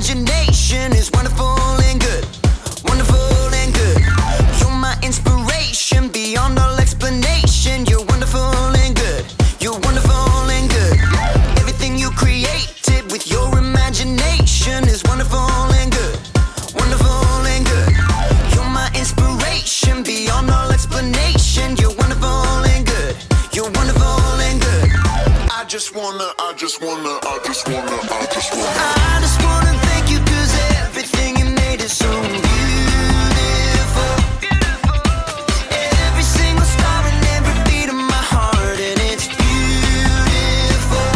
imagination is wonderful and good. Wonderful and good. You're my inspiration beyond all explanation. You're wonderful and good. You're wonderful and good. Everything you created with your imagination is wonderful and good. Wonderful and good. You're my inspiration beyond all explanation. You're wonderful and good. You're wonderful and good. I just wanna thank you 'cause everything you made is so beautiful. Every single star and every beat of my heart, and it's beautiful.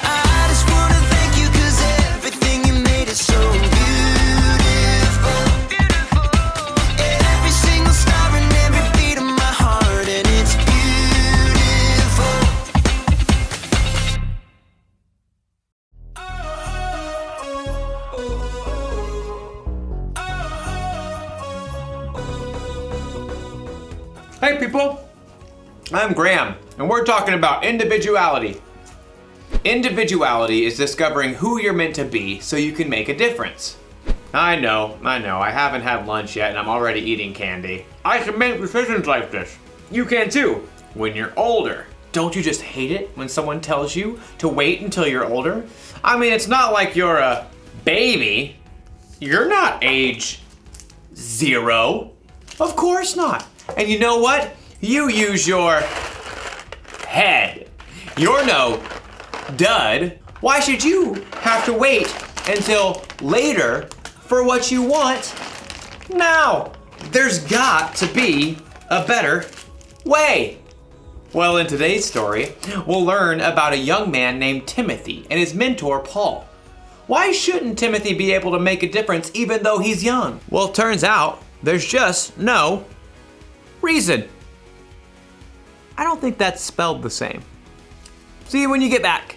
I just wanna thank you 'cause everything you made is so beautiful. Every single star and every beat of my heart, and it's beautiful. Hey people, I'm Graham, and we're talking about individuality. Individuality is discovering who you're meant to be so you can make a difference. I know, I haven't had lunch yet and I'm already eating candy. I can make decisions like this. You can too, when you're older. Don't you just hate it when someone tells you to wait until you're older? I mean, it's not like you're a baby. You're not age 0. Of course not. And you know what? You use your head. You're no dud. Why should you have to wait until later for what you want now? There's got to be a better way. Well, in today's story, we'll learn about a young man named Timothy and his mentor, Paul. Why shouldn't Timothy be able to make a difference even though he's young? Well, it turns out there's just no reason. I don't think that's spelled the same. See you when you get back.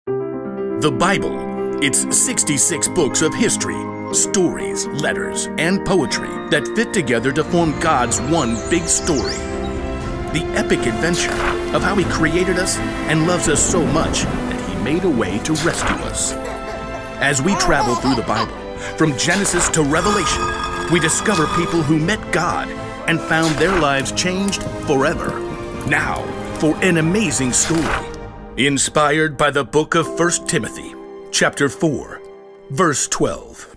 The Bible. It's 66 books of history, stories, letters, and poetry that fit together to form God's one big story. The epic adventure of how He created us and loves us so much that He made a way to rescue us. As we travel through the Bible, from Genesis to Revelation, we discover people who met God and found their lives changed forever. Now, for an amazing story, inspired by the book of 1 Timothy, chapter 4, verse 12.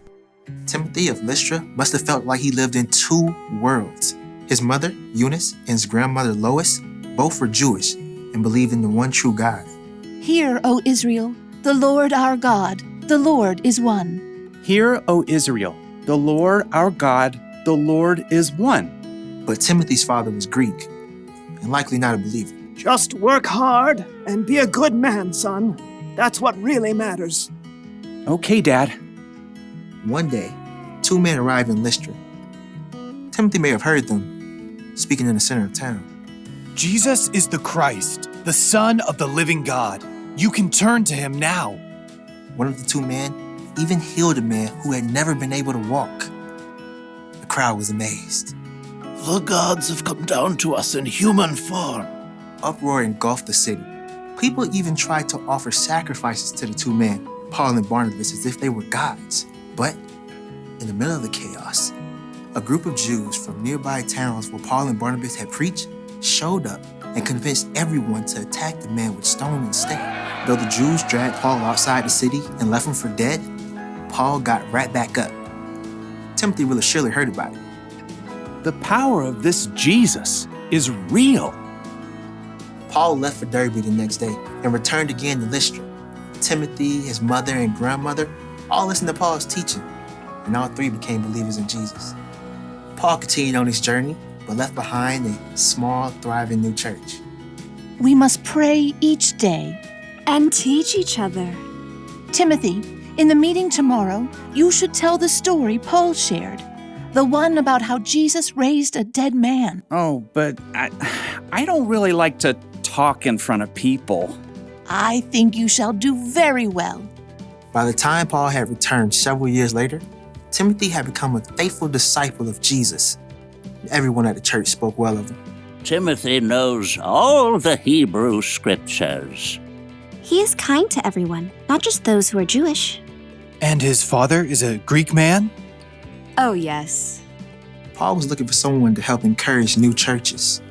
Timothy of Lystra must have felt like he lived in two worlds. His mother, Eunice, and his grandmother, Lois, both were Jewish and believed in the one true God. Hear, O Israel, the Lord our God, the Lord is one. Hear, O Israel, the Lord our God, the Lord is one. But Timothy's father was Greek and likely not a believer. Just work hard and be a good man, son. That's what really matters. Okay, Dad. One day, two men arrived in Lystra. Timothy may have heard them speaking in the center of town. Jesus is the Christ, the Son of the living God. You can turn to Him now. One of the two men even healed a man who had never been able to walk. The crowd was amazed. The gods have come down to us in human form. Uproar engulfed the city. People even tried to offer sacrifices to the two men, Paul and Barnabas, as if they were gods. But in the middle of the chaos, a group of Jews from nearby towns where Paul and Barnabas had preached showed up and convinced everyone to attack the man with stone instead. Though the Jews dragged Paul outside the city and left him for dead, Paul got right back up. Timothy really surely heard about it. The power of this Jesus is real. Paul left for Derbe the next day and returned again to Lystra. Timothy, his mother, and grandmother all listened to Paul's teaching, and all three became believers in Jesus. Paul continued on his journey, but left behind a small, thriving new church. We must pray each day. And teach each other. Timothy, in the meeting tomorrow, you should tell the story Paul shared. The one about how Jesus raised a dead man. Oh, but I don't really like to talk in front of people. I think you shall do very well. By the time Paul had returned several years later, Timothy had become a faithful disciple of Jesus. Everyone at the church spoke well of him. Timothy knows all the Hebrew scriptures. He is kind to everyone, not just those who are Jewish. And his father is a Greek man? Oh, yes. Paul was looking for someone to help encourage new churches,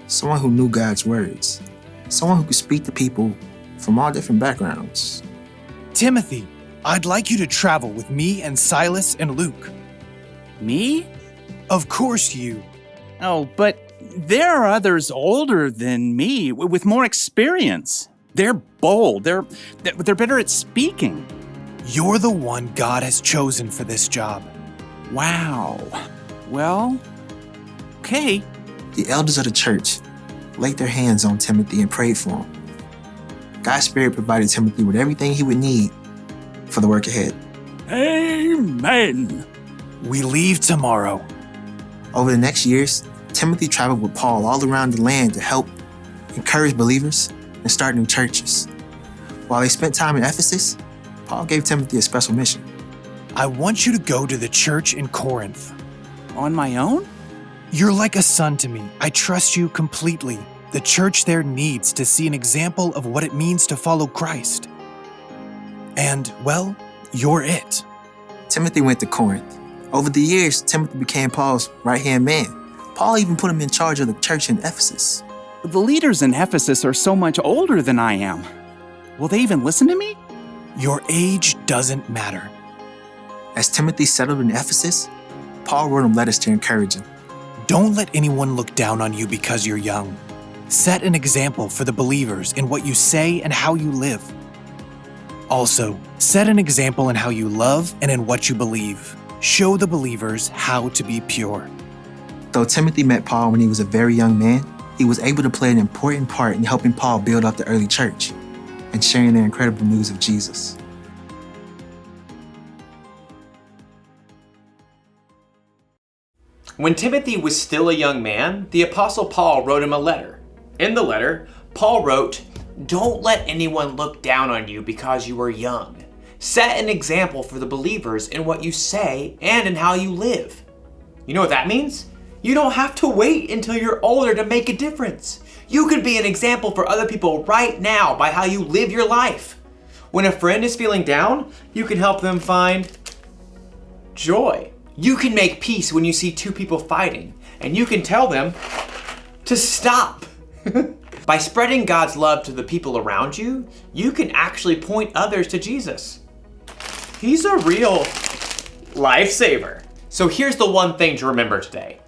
someone who knew God's words, someone who could speak to people from all different backgrounds. Timothy, I'd like you to travel with me and Silas and Luke. Me? Of course you. Oh, but there are others older than me with more experience. They're bold. They're better at speaking. You're the one God has chosen for this job. Wow. Well, okay. The elders of the church laid their hands on Timothy and prayed for him. God's Spirit provided Timothy with everything he would need for the work ahead. Amen. We leave tomorrow. Over the next years, Timothy traveled with Paul all around the land to help encourage believers and start new churches. While they spent time in Ephesus, Paul gave Timothy a special mission. I want you to go to the church in Corinth. On my own? You're like a son to me. I trust you completely. The church there needs to see an example of what it means to follow Christ. And, well, you're it. Timothy went to Corinth. Over the years, Timothy became Paul's right-hand man. Paul even put him in charge of the church in Ephesus. The leaders in Ephesus are so much older than I am. Will they even listen to me? Your age doesn't matter. As Timothy settled in Ephesus, Paul wrote him letters to encourage him. Don't let anyone look down on you because you're young. Set an example for the believers in what you say and how you live. Also, set an example in how you love and in what you believe. Show the believers how to be pure. Though Timothy met Paul when he was a very young man, he was able to play an important part in helping Paul build up the early church and sharing their incredible news of Jesus. When Timothy was still a young man, the Apostle Paul wrote him a letter. In the letter, Paul wrote, "Don't let anyone look down on you because you are young. Set an example for the believers in what you say and in how you live." You know what that means? You don't have to wait until you're older to make a difference. You could be an example for other people right now by how you live your life. When a friend is feeling down, you can help them find joy. You can make peace when you see two people fighting, and you can tell them to stop. By spreading God's love to the people around you, you can actually point others to Jesus. He's a real lifesaver. So here's the one thing to remember today.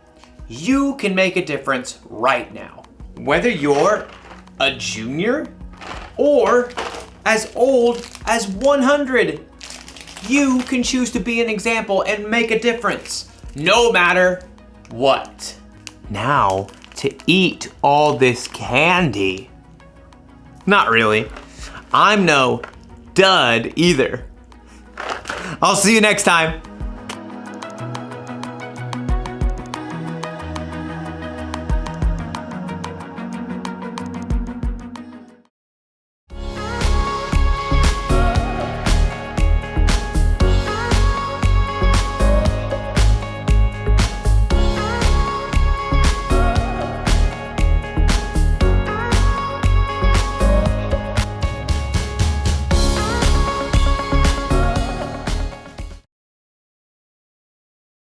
You can make a difference right now. Whether you're a junior or as old as 100, you can choose to be an example and make a difference, no matter what. Now, to eat all this candy. Not really. I'm no dud either. I'll see you next time.